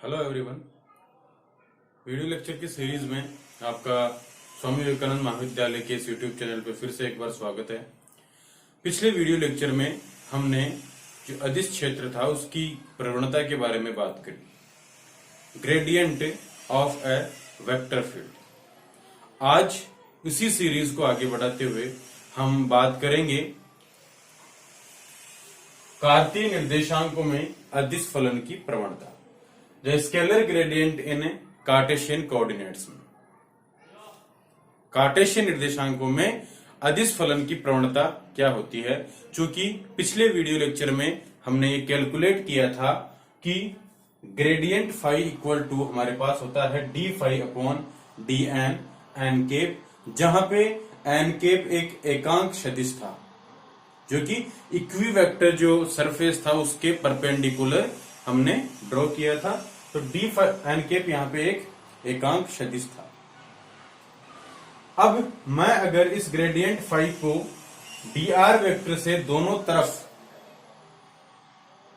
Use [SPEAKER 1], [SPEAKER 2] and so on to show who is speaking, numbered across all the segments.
[SPEAKER 1] Hello everyone. Video lecture की series में आपका स्वामी विवेकानंद महाविद्यालय के इस यूट्यूब चैनल पर फिर से एक बार स्वागत है। पिछले वीडियो लेक्चर में हमने जो अदिश क्षेत्र था उसकी प्रवणता के बारे में बात करी, gradient of A vector field. आज इसी सीरीज को आगे बढ़ाते हुए हम बात करेंगे कार्तीय निर्देशांकों में अदिश फलन की प्रवणता, the scalar gradient in Cartesian coordinates में। कार्टेशियन निर्देशांकों में अदिश फलन की प्रवणता क्या होती है? चूंकि पिछले वीडियो लेक्चर में हमने ये कैलकुलेट किया था कि ग्रेडियंट फाई इक्वल टू हमारे पास होता है d phi upon D n n cap, जहां पे एन केप एक एकांक सदिश था जो कि इक्विवेक्टर जो सरफेस था उसके परपेंडिकुलर हमने ड्रॉ किया था। तो डी एन केप यहाँ पे एक एकांक सदिश था। अब मैं अगर इस ग्रेडियंट फाई को डी आर वेक्टर से दोनों तरफ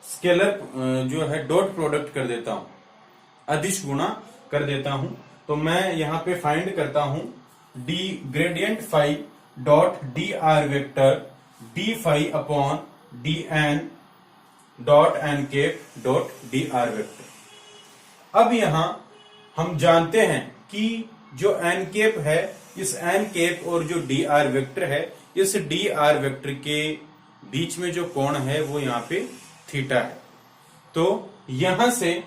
[SPEAKER 1] स्केलर जो है डॉट प्रोडक्ट कर देता हूं, अदिश गुणा कर देता हूं, तो मैं यहां पे फाइंड करता हूं d gradient phi dot D R vector d phi upon D n dot n cap dot D R vector. अब यहां हम जानते हैं कि जो एन केप है, इस एन केप और जो डी आर वेक्टर है, इस डी आर वेक्टर के बीच में जो कोण है वो यहां पे थीटा है। तो यहां से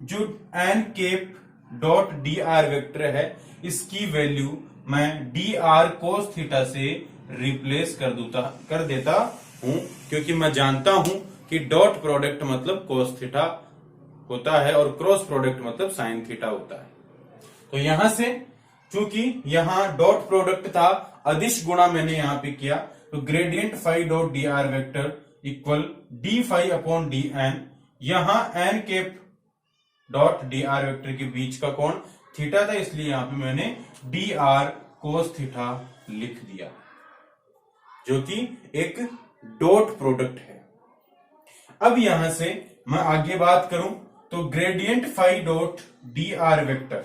[SPEAKER 1] जो n cap dot D R vector है इसकी वैल्यू मैं डी आर कोस थीटा से रिप्लेस कर देता हूं, क्योंकि मैं जानता हूं कि डॉट प्रोडक्ट मतलब कोस थीटा होता है और क्रॉस प्रोडक्ट मतलब साइन थीटा होता है। तो यहां से चूंकि यहां डॉट प्रोडक्ट था, अदिश गुणा मैंने यहां पे किया, तो gradient phi dot D R vector equal D phi upon D N. यहां N cap dot D R vector के बीच का कोण थीटा था, इसलिए यहां पे मैंने डी आर कोस थीटा लिख दिया, जो कि एक डॉट प्रोडक्ट है। अब यहां से मैं आगे बात करूं तो gradient phi dot D R vector,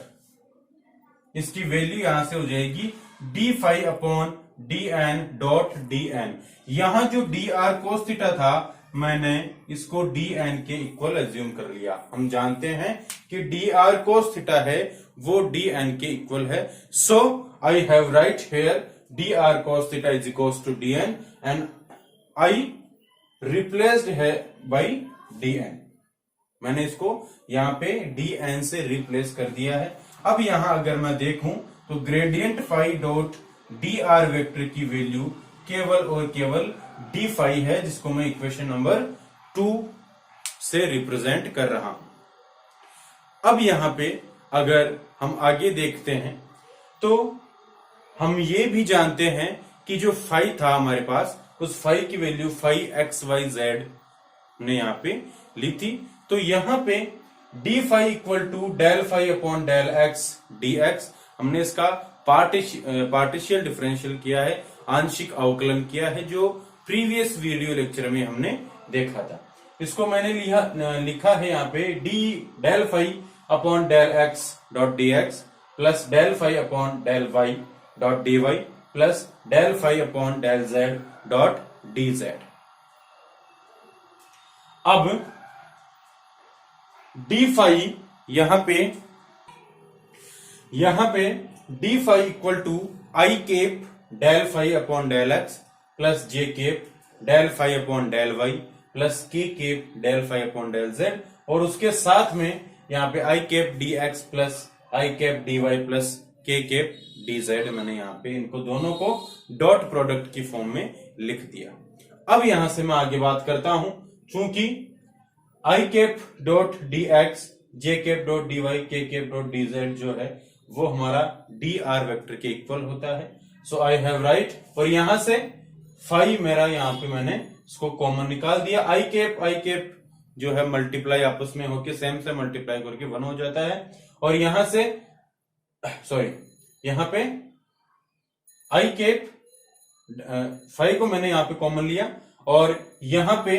[SPEAKER 1] इसकी वैल्यू यहां से हो जाएगी d phi upon D n dot d N. यहां जो डी आर कोस थीटा था मैंने इसको डी एन के इक्वल एज्यूम कर लिया। हम जानते हैं कि डी आर कोस थीटा है वो डी एन के इक्वल है। So I have write here D are cos theta is equals to D N and I replaced है बाई डी एन। मैंने इसको यहां पे डी एन से रिप्लेस कर दिया है। अब यहां अगर मैं देखूं तो gradient phi dot D R vector की वैल्यू केवल और केवल डी फाई है, जिसको मैं इक्वेशन नंबर 2 से रिप्रेजेंट कर रहा हूं। अब यहां पे अगर हम आगे देखते हैं तो हम ये भी जानते हैं कि जो फाई था हमारे पास, उस फाई की value phi x y z ने यहां पे ली थी। तो यहां पे D phi equal to del phi upon del x d x, हमने इसका पार्टिशियल डिफरेंशियल किया है, आंशिक अवकलन किया है, जो प्रीवियस वीडियो लेक्चर में हमने देखा था। इसको मैंने लिखा है यहाँ पे D del phi upon del X dot D X plus del phi upon del Y dot D Y plus del phi upon del Z dot D Z. अब डी फाई यहां पे D phi equal to I cap del phi upon del x plus J cap del phi upon del Y plus K cap del phi upon del Z, और उसके साथ में यहां पे आई cap D X plus आई cap D Y plus K cap D Z. मैंने यहां पे इनको दोनों को डॉट प्रोडक्ट की फॉर्म में लिख दिया। अब यहां से मैं आगे बात करता हूं, चूंकि I cap dot D X J cap dot D Y K cap dot D Z जो है वो हमारा डी आर वेक्टर के इक्वल होता है। सो आई हैव राइट, और यहां से फाई मेरा यहां पे मैंने इसको कॉमन निकाल दिया। आई केप जो है मल्टीप्लाई आपस में होके सेम से मल्टीप्लाई करके 1 हो जाता है, और यहां से यहां पे आई केप फाई को मैंने यहां पे कॉमन लिया, और यहां पे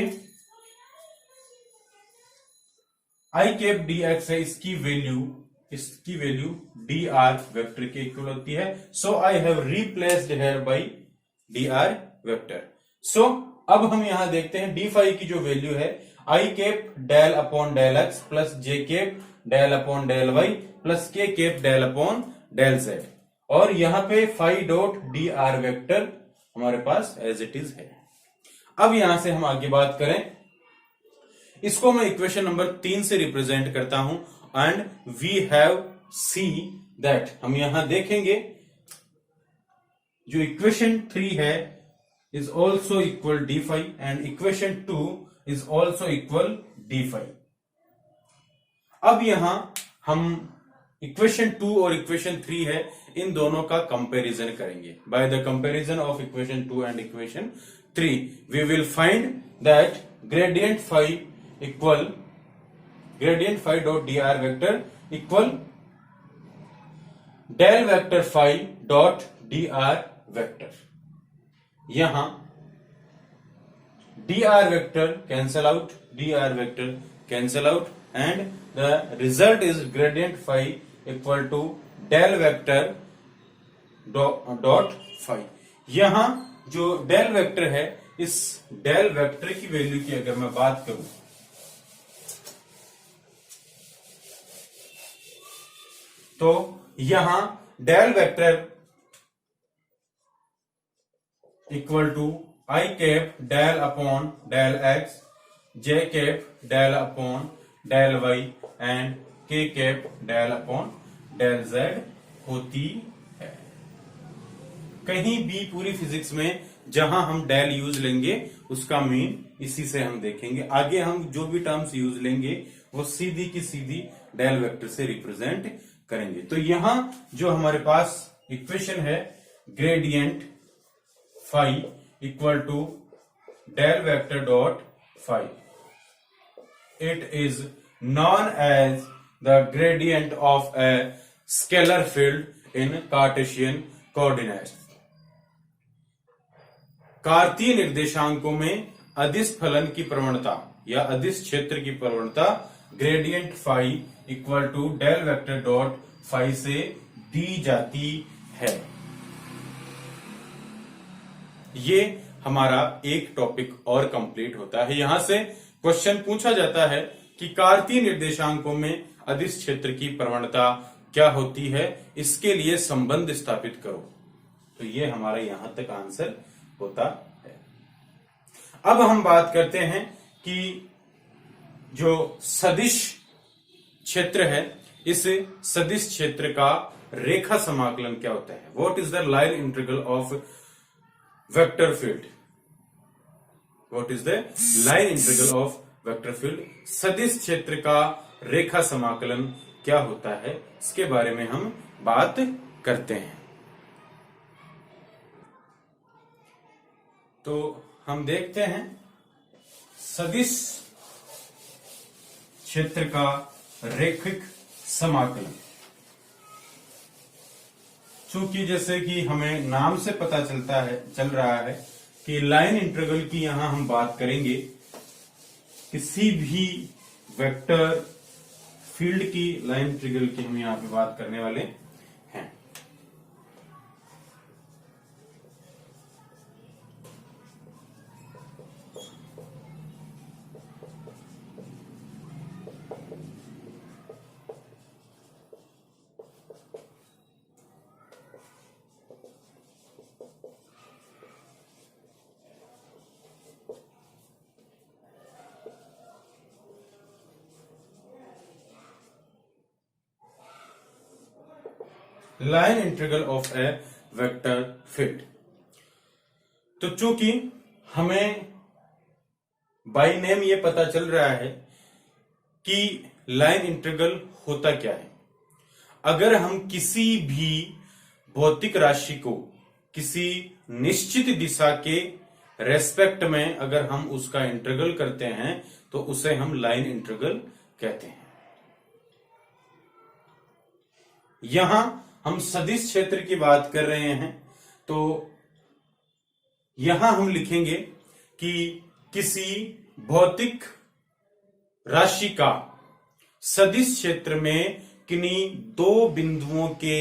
[SPEAKER 1] आई कैप डी एक्स है, इसकी वैल्यू डी आर वेक्टर के इक्वल होती है। So I have replaced here by D are vector. So अब हम यहां देखते हैं डी फाई की जो वैल्यू है, i cap del upon del x plus j cap del upon del Y plus k cap del upon del Z, और यहां पे phi dot D R vector हमारे पास एज इट इज है। अब यहां से हम आगे बात करें, इसको मैं इक्वेशन नंबर 3 से रिप्रेजेंट करता हूं, and we have see that, हम यहां देखेंगे जो इक्वेशन 3 है is also equal d phi and equation 2 is also equal d phi. अब यहां हम इक्वेशन 2 और इक्वेशन 3 है, इन दोनों का कंपैरिजन करेंगे। By the comparison of equation 2 and equation 3 we will find that gradient phi dot D R vector equal del vector phi dot D R vector. यहां d are vector cancel out, d are vector cancel out, and the result is gradient phi equal to del vector dot phi. यहां जो del vector है, इस del vector की value की अगर मैं बात करूं तो यहां del vector equal to i cap del upon del x, j cap del upon del y and k cap del upon del z होती है। कहीं भी पूरी फिजिक्स में जहां हम डेल यूज लेंगे उसका मीन इसी से हम देखेंगे। आगे हम जो भी टर्म्स यूज लेंगे वो सीधी की सीधी डेल वेक्टर से रिप्रेजेंट करेंगे। तो यहां जो हमारे पास इक्वेशन है, gradient phi equal to del vector dot phi, it is known as the gradient of a scalar field in Cartesian coordinates. कार्तीय निर्देशांकों में अदिश फलन की प्रवणता या अदिश क्षेत्र की प्रवणता gradient phi equal to del vector dot phi से दी जाती है। ये हमारा एक टॉपिक और कंप्लीट होता है। यहां से क्वेश्चन पूछा जाता है कि कार्तीय निर्देशांकों में अदिश क्षेत्र की प्रवणता क्या होती है, इसके लिए संबंध स्थापित करो। तो ये हमारा यहां तक आंसर होता है। अब हम बात करते हैं कि जो सदिश क्षेत्र है, इस सदिश क्षेत्र का रेखा समाकलन क्या होता है। What is the line integral of vector field, what is the line integral of vector field. सदिश क्षेत्र का रेखा समाकलन क्या होता है, इसके बारे में हम बात करते हैं। तो हम देखते हैं सदिश क्षेत्र का रेखिक समाकलन। चूंकि जैसे कि हमें नाम से पता चल रहा है कि लाइन इंटीग्रल की यहां हम बात करेंगे, किसी भी वेक्टर फील्ड की लाइन इंटीग्रल की हम यहां पे बात करने वाले हैं। Line integral of A vector field. तो चूंकि हमें बाय नेम ये पता चल रहा है कि लाइन इंटीग्रल होता क्या है। अगर हम किसी भी भौतिक राशि को किसी निश्चित दिशा के रेस्पेक्ट में अगर हम उसका इंटीग्रल करते हैं तो उसे हम लाइन इंटीग्रल कहते हैं। यहां हम सदिश क्षेत्र की बात कर रहे हैं, तो यहां हम लिखेंगे कि किसी भौतिक राशि का सदिश क्षेत्र में किन्हीं दो बिंदुओं के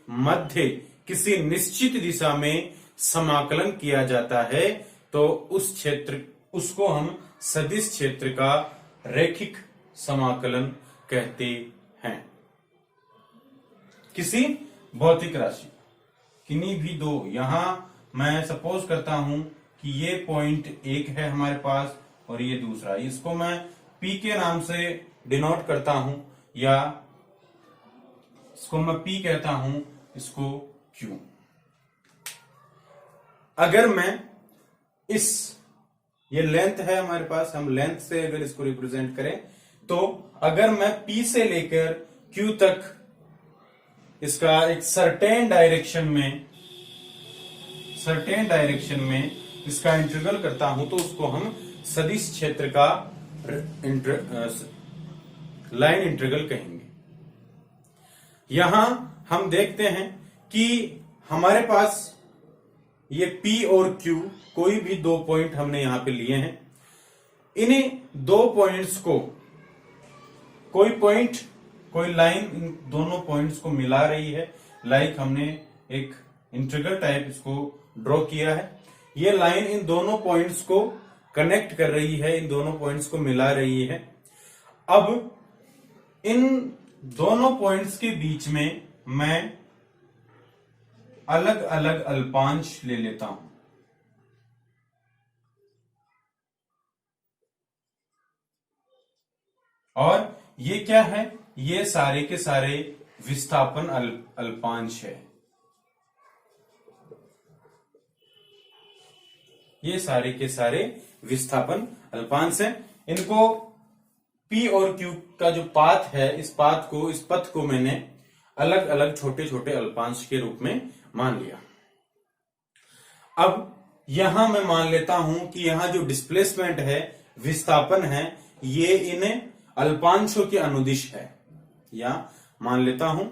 [SPEAKER 1] मध्य किसी निश्चित दिशा में समाकलन किया जाता है तो उस क्षेत्र उसको हम सदिश क्षेत्र का रैखिक समाकलन कहते हैं। किसी भौतिक राशि किन्हीं भी दो, यहां मैं सपोज करता हूं कि ये पॉइंट एक है हमारे पास और ये दूसरा, इसको मैं P के नाम से डिनोट करता हूं या इसको मैं P कहता हूं, इसको Q। अगर मैं ये लेंथ है हमारे पास, हम लेंथ से अगर इसको रिप्रेजेंट करें तो अगर मैं P से लेकर Q तक इसका एक सर्टेन डायरेक्शन में इसका इंटीग्रल करता हूं तो उसको हम सदिश क्षेत्र का लाइन इंटीग्रल कहेंगे। यहां हम देखते हैं कि हमारे पास ये P और Q कोई भी दो पॉइंट हमने यहां पे लिए हैं। इन्हीं दो पॉइंट्स को कोई लाइन इन दोनों पॉइंट्स को मिला रही है। लाइक हमने एक इंटीग्रल टाइप इसको ड्रॉ किया है। ये लाइन इन दोनों पॉइंट्स को कनेक्ट कर रही है, इन दोनों पॉइंट्स को मिला रही है। अब इन दोनों पॉइंट्स के बीच में मैं अलग अलग अल्पांश ले लेता हूं। और ये क्या है? ये सारे के सारे विस्थापन अल्पांश है। ये सारे के सारे विस्थापन अल्पांश हैं। इनको P और Q का जो पाथ है, इस पथ को मैंने अलग अलग छोटे छोटे अल्पांश के रूप में मान लिया। अब यहां मैं मान लेता हूं कि यहां जो डिस्प्लेसमेंट है, विस्थापन है, ये इन अल्पांशों के अनुदिश है, या मान लेता हूं।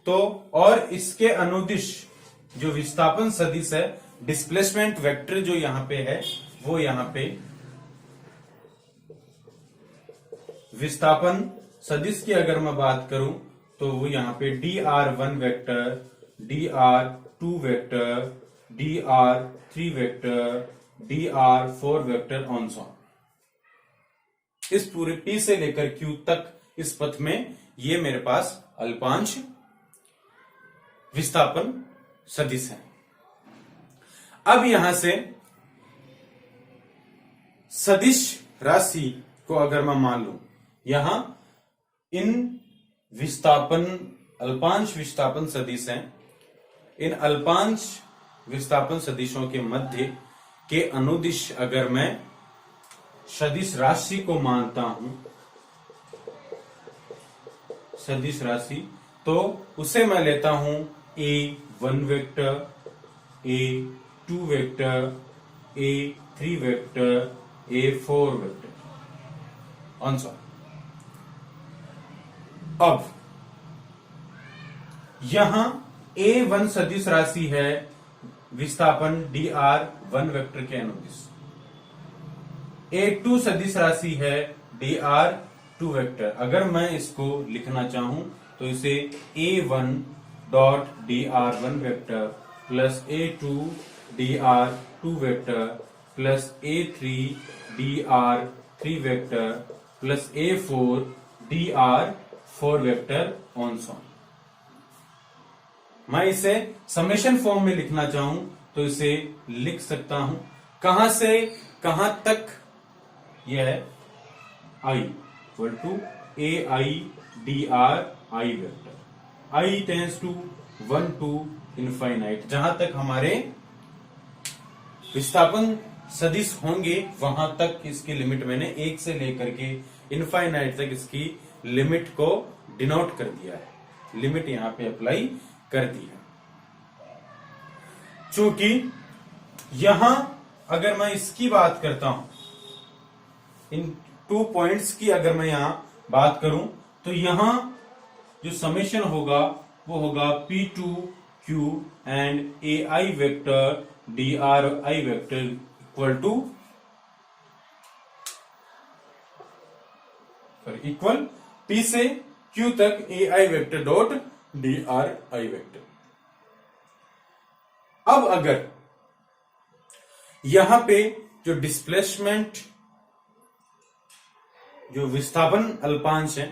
[SPEAKER 1] तो और इसके अनुदिश जो विस्थापन सदिश है, डिस्प्लेसमेंट वेक्टर जो यहां पे है, वो यहां पे विस्थापन सदिश की अगर मैं बात करूं तो वो यहां पे dr1 vector, dr2 vector, dr3 vector, dr4 vector on so. इस पूरे P से लेकर Q तक इस पथ में ये मेरे पास अल्पांश विस्थापन सदिश है। अब यहां से सदिश राशि को अगर मैं मान लूं, यहां इन अल्पांश विस्थापन सदिश हैं। इन अल्पांश विस्थापन सदिशों के मध्य के अनुदिश अगर मैं सदिश राशि को मानता हूं, सदिश राशि, तो उसे मैं लेता हूं A1 vector, A2 vector, A3 vector, A4 vector answer. अब यहां A1 सदिश राशि है विस्थापन dr1 वेक्टर के अनुदिश। A2 सदिश राशि है dr2 वेक्टर। अगर मैं इसको लिखना चाहूं तो इसे A1 dot dr1 vector plus A2 dr2 vector plus A3 dr3 vector plus A4 dr4 vector on so. मैं इसे समेशन फॉर्म में लिखना चाहूं तो इसे लिख सकता हूं। कहां से कहां तक? यह है I equal to AI dr I vector. I tends to 1 to infinite. जहां तक हमारे विस्थापन सदिश होंगे वहां तक इसकी लिमिट मैंने 1 से लेकर के इनफाइनाइट तक इसकी लिमिट को डिनोट कर दिया है, लिमिट यहां पे अप्लाई कर दी है। चूंकि यहां अगर मैं इसकी बात करता हूं, इन 2 पॉइंट्स की अगर मैं यहां बात करूं तो यहां जो समेशन होगा वो होगा P2Q and AI vector dri vector equal P से Q तक AI vector dot DRI vector. अब अगर यहां पे जो डिस्प्लेसमेंट, जो विस्थापन अल्पांश है,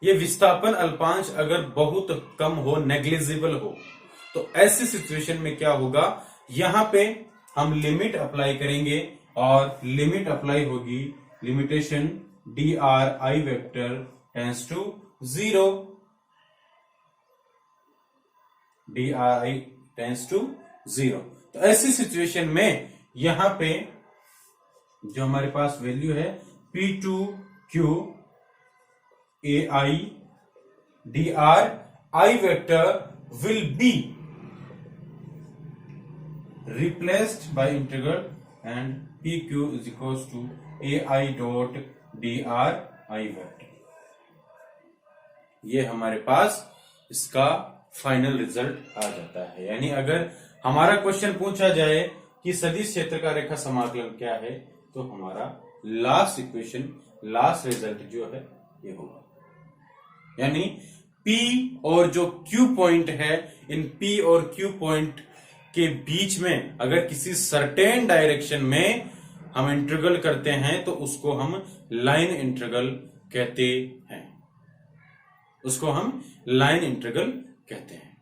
[SPEAKER 1] ये विस्थापन अल्पांश अगर बहुत कम हो, नेग्लिजिबल हो, तो ऐसी सिचुएशन में क्या होगा, यहां पे हम लिमिट अप्लाई करेंगे और लिमिट अप्लाई होगी, limitation DRI vector tends to 0, DRI tends to 0। तो ऐसी सिचुएशन में यहां पे जो हमारे पास वैल्यू है P2Q AI DRI vector will be replaced by integral and PQ is equals to AI dot DRI vector. ये हमारे पास इसका फाइनल रिजल्ट आ जाता है। यानी अगर हमारा क्वेश्चन पूछा जाए कि सदिश क्षेत्र का रेखा समाकलन क्या है, तो हमारा लास्ट इक्वेशन, लास्ट रिजल्ट जो है ये होगा। यानी P और जो Q पॉइंट है, इन P और Q पॉइंट के बीच में अगर किसी सर्टेन डायरेक्शन में हम इंटीग्रल करते हैं तो उसको हम लाइन इंटीग्रल कहते हैं, उसको हम लाइन इंटीग्रल कहते हैं।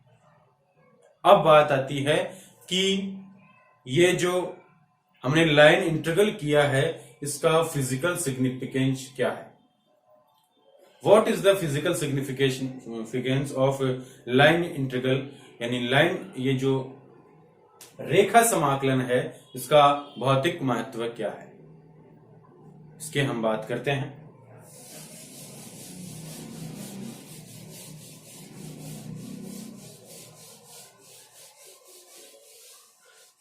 [SPEAKER 1] अब बात आती है कि ये जो हमने लाइन इंटीग्रल किया है, इसका फिजिकल सिग्निफिकेंस क्या है? What is the physical significance of line integral? यानी लाइन, ये जो रेखा समाकलन है, इसका भौतिक महत्व क्या है, इसके हम बात करते हैं।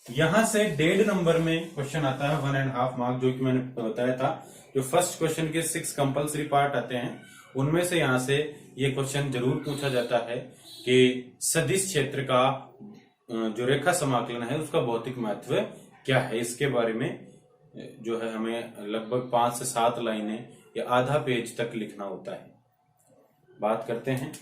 [SPEAKER 1] यहां से 1.5 नंबर में क्वेश्चन आता है 1.5 मार्क, जो कि मैंने बताया था। जो फर्स्ट क्वेश्चन के 6 कंपल्सरी पार्ट आते हैं, उनमें से यहां से ये क्वेश्चन जरूर पूछा जाता है कि सदिश क्षेत्र का जो रेखा समाकलन है उसका भौतिक महत्व क्या है। इसके बारे में जो है हमें लगभग 5 से 7 लाइनें या आधा पेज तक लिखना होता है। बात करते हैं।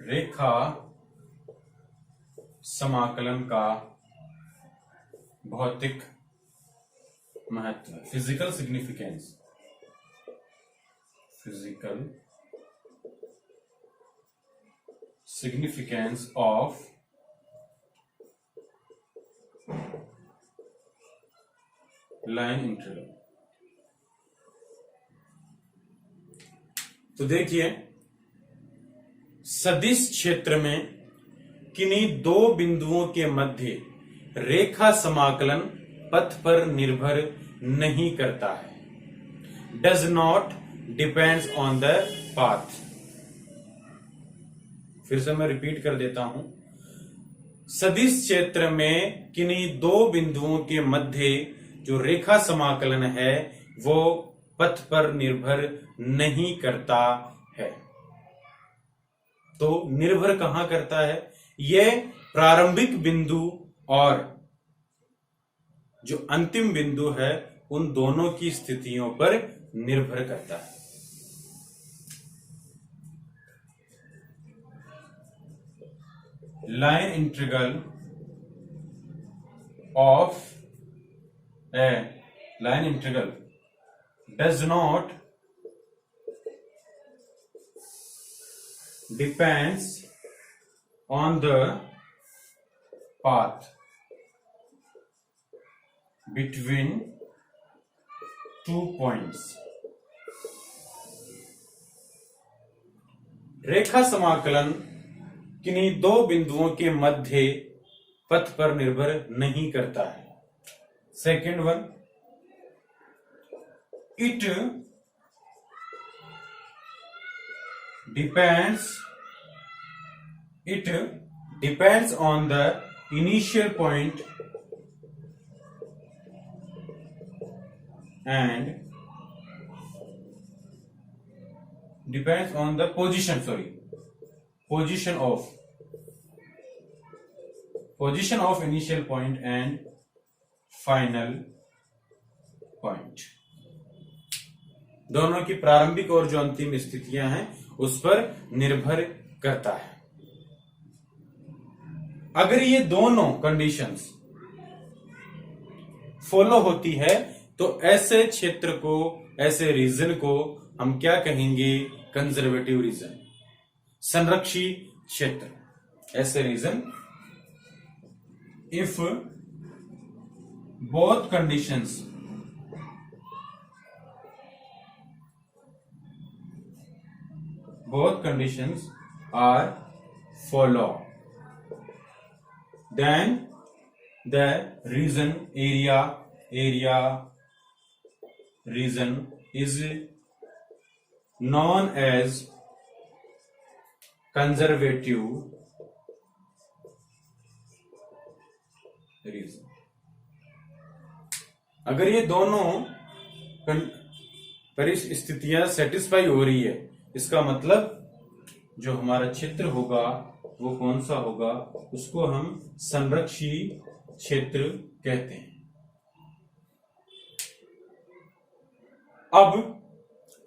[SPEAKER 1] रेखा समाकलन का भौतिक महत्व, physical significance, physical significance of line integral. तो देखिए, सदिश क्षेत्र में किन्हीं दो बिंदुओं के मध्य रेखा समाकलन पथ पर निर्भर नहीं करता है। Does not depends on the path. फिर से मैं रिपीट कर देता हूं। सदिश क्षेत्र में किन्हीं दो बिंदुओं के मध्य जो रेखा समाकलन है वो पथ पर निर्भर नहीं करता है। तो निर्भर कहां करता है? यह प्रारंभिक बिंदु और जो अंतिम बिंदु है उन दोनों की स्थितियों पर निर्भर करता है। Line integral of A line integral does not depends on the path between 2 points। रेखा समाकलन किन्हीं दो बिंदुओं के मध्य पथ पर निर्भर नहीं करता है। Second one, it depends on the initial point and depends on the position of initial point and final point. दोनों की प्रारंभिक और जो अंतिम स्थितियां हैं उस पर निर्भर करता है। अगर ये दोनों कंडीशंस फॉलो होती है तो ऐसे क्षेत्र को, ऐसे रीजन को हम क्या कहेंगे? कंजर्वेटिव रीजन, संरक्षी क्षेत्र। ऐसे region, if both conditions are follow, then the region region is known as conservative region। अगर ये दोनों परिस्थितियां सेटिस्फाई हो रही है, इसका मतलब जो हमारा क्षेत्र होगा वो कौन सा होगा? उसको हम संरक्षी क्षेत्र कहते हैं। अब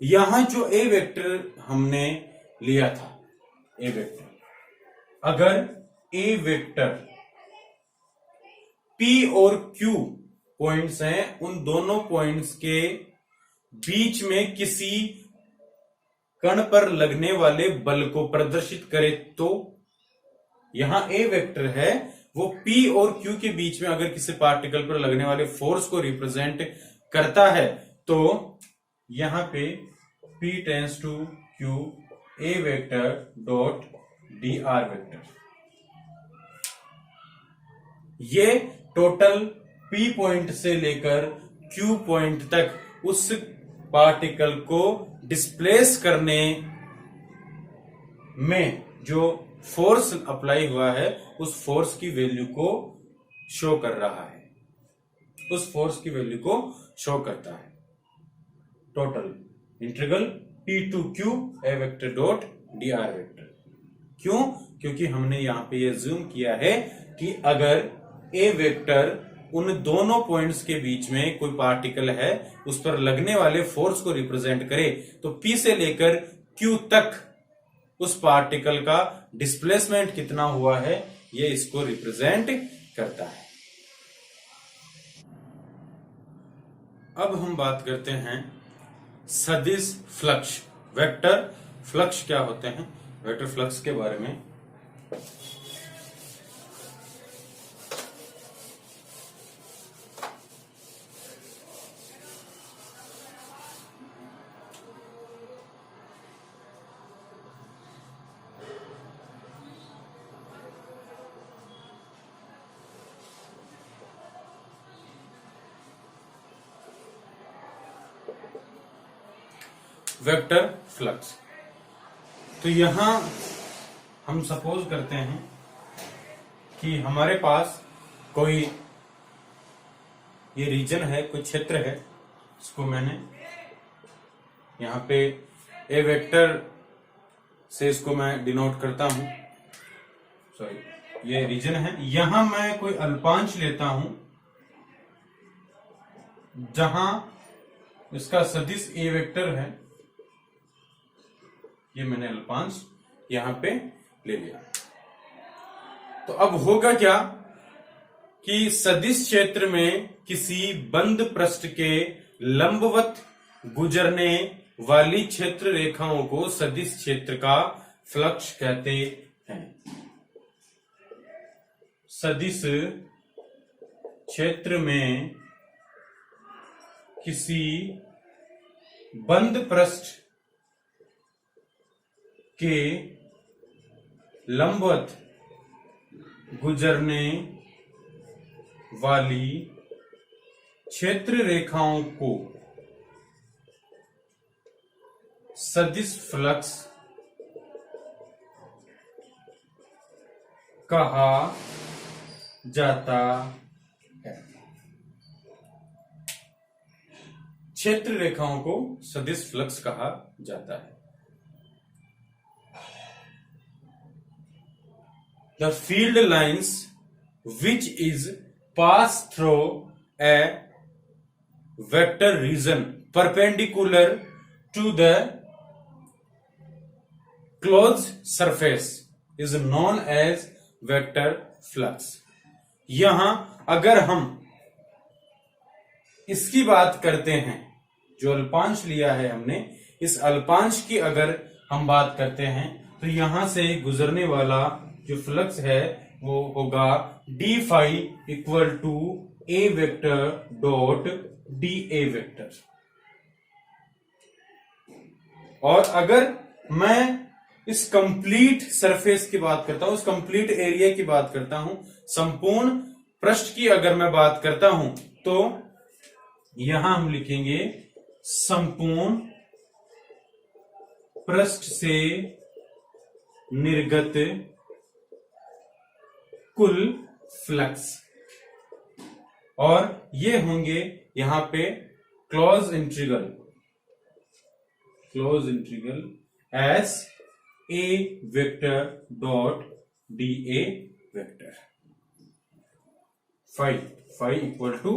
[SPEAKER 1] यहां जो ए वेक्टर हमने लिया था, ए वेक्टर, अगर ए वेक्टर P और Q पॉइंट्स हैं, उन दोनों पॉइंट्स के बीच में किसी कण पर लगने वाले बल को प्रदर्शित करे, तो यहां ए वेक्टर है वो P और Q के बीच में अगर किसी पार्टिकल पर लगने वाले फोर्स को रिप्रेजेंट करता है, तो यहां पे P tends to Q a vector dot dr vector. ये टोटल P पॉइंट से लेकर Q पॉइंट तक उस पार्टिकल को डिस्प्लेस करने में जो फोर्स अप्लाई हुआ है उस फोर्स की वैल्यू को शो कर रहा है, उस फोर्स की वैल्यू को शो करता है। Total integral P to Q a vector dot dr vector. क्यों? क्योंकि हमने यहां पे ये ज्यूम किया है कि अगर ए वेक्टर उन दोनों पॉइंट्स के बीच में कोई पार्टिकल है, उस पर लगने वाले फोर्स को रिप्रेजेंट करे, तो P से लेकर Q तक उस पार्टिकल का डिस्प्लेसमेंट कितना हुआ है, ये इसको रिप्रेजेंट करता है। अब हम बात करते हैं सदिश फ्लक्स, वेक्टर फ्लक्स क्या होते हैं, वेक्टर फ्लक्स के बारे में। वेक्टर फ्लक्स, तो यहां हम सपोज करते हैं कि हमारे पास कोई ये रीजन है, कोई क्षेत्र है, इसको मैंने यहां पे ए वेक्टर से इसको मैं डिनोट करता हूं। सॉरी, ये रीजन है। यहां मैं कोई अल्पांश लेता हूं जहां इसका सदिश ए वेक्टर है, ये मैंने अल्पांश यहां पे ले लिया। तो अब होगा क्या कि सदिश क्षेत्र में किसी बंद पृष्ठ के लंबवत गुजरने वाली क्षेत्र रेखाओं को सदिश क्षेत्र का फ्लक्स कहते हैं। सदिश क्षेत्र में किसी बंद पृष्ठ के लंबवत गुजरने वाली क्षेत्र रेखाओं को सदिश फ्लक्स कहा जाता है। क्षेत्र रेखाओं को सदिश फ्लक्स कहा जाता है। The field lines which is pass through a vector region perpendicular to the closed surface is known as vector flux। यहां अगर हम इसकी बात करते हैं, जो अल्पांश लिया है हमने, इस अल्पांश की अगर हम बात करते हैं तो यहां से गुजरने वाला जो फ्लक्स है वो होगा d phi equal to a vector dot d a vector. और अगर मैं इस कंप्लीट सरफेस की बात करता हूं, इस कंप्लीट एरिया की बात करता हूं, संपूर्ण पृष्ठ की अगर मैं बात करता हूं, तो यहां हम लिखेंगे संपूर्ण पृष्ठ से निर्गत कुल फ्लक्स, और ये होंगे यहां पे close integral s a vector dot d a vector. Phi equal to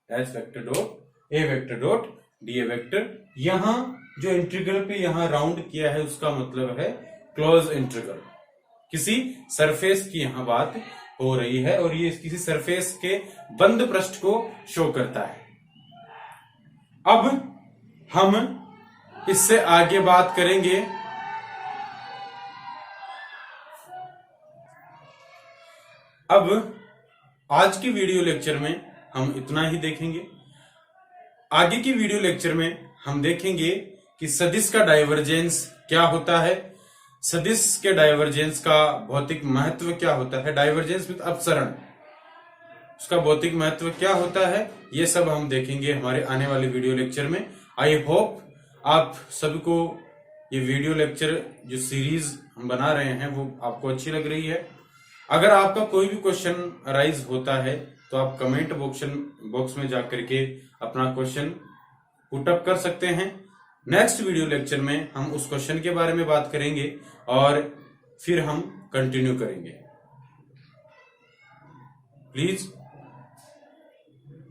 [SPEAKER 1] s vector dot a vector dot d a vector. यहां जो इंटीग्रल पे यहां राउंड किया है उसका मतलब है क्लोज इंटीग्रल, किसी सरफेस की यहां बात हो रही है और ये किसी सरफेस के बंद पृष्ठ को शो करता है। अब हम इससे आगे बात करेंगे अब आज की वीडियो लेक्चर में हम इतना ही देखेंगे। आगे की वीडियो लेक्चर में हम देखेंगे कि सदिश का डाइवर्जेंस क्या होता है, सदिश के डाइवर्जेंस का भौतिक महत्व क्या होता है, डाइवर्जेंस विद अपसरण उसका भौतिक महत्व क्या होता है, ये सब हम देखेंगे हमारे आने वाले वीडियो लेक्चर में। आई होप आप सभी को ये वीडियो लेक्चर जो सीरीज हम बना रहे हैं वो आपको अच्छी लग रही है। अगर आपका कोई भी क्वेश्चन अराइज होता है तो आप कमेंट बॉक्स में जाकर के अपना क्वेश्चन पुट अप कर सकते हैं। नेक्स्ट वीडियो लेक्चर में हम उस क्वेश्चन के बारे में बात करेंगे और फिर हम कंटिन्यू करेंगे। प्लीज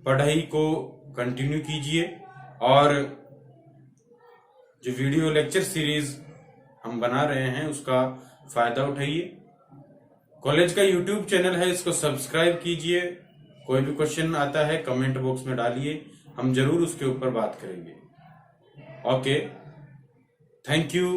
[SPEAKER 1] पढ़ाई को कंटिन्यू कीजिए और जो वीडियो लेक्चर सीरीज हम बना रहे हैं उसका फायदा उठाइए। कॉलेज का यूट्यूब चैनल है, इसको सब्सक्राइब कीजिए। कोई भी क्वेश्चन आता है कमेंट बॉक्स में डालिए, हम जरूर उसके ऊपर बात करेंगे। Okay, thank you.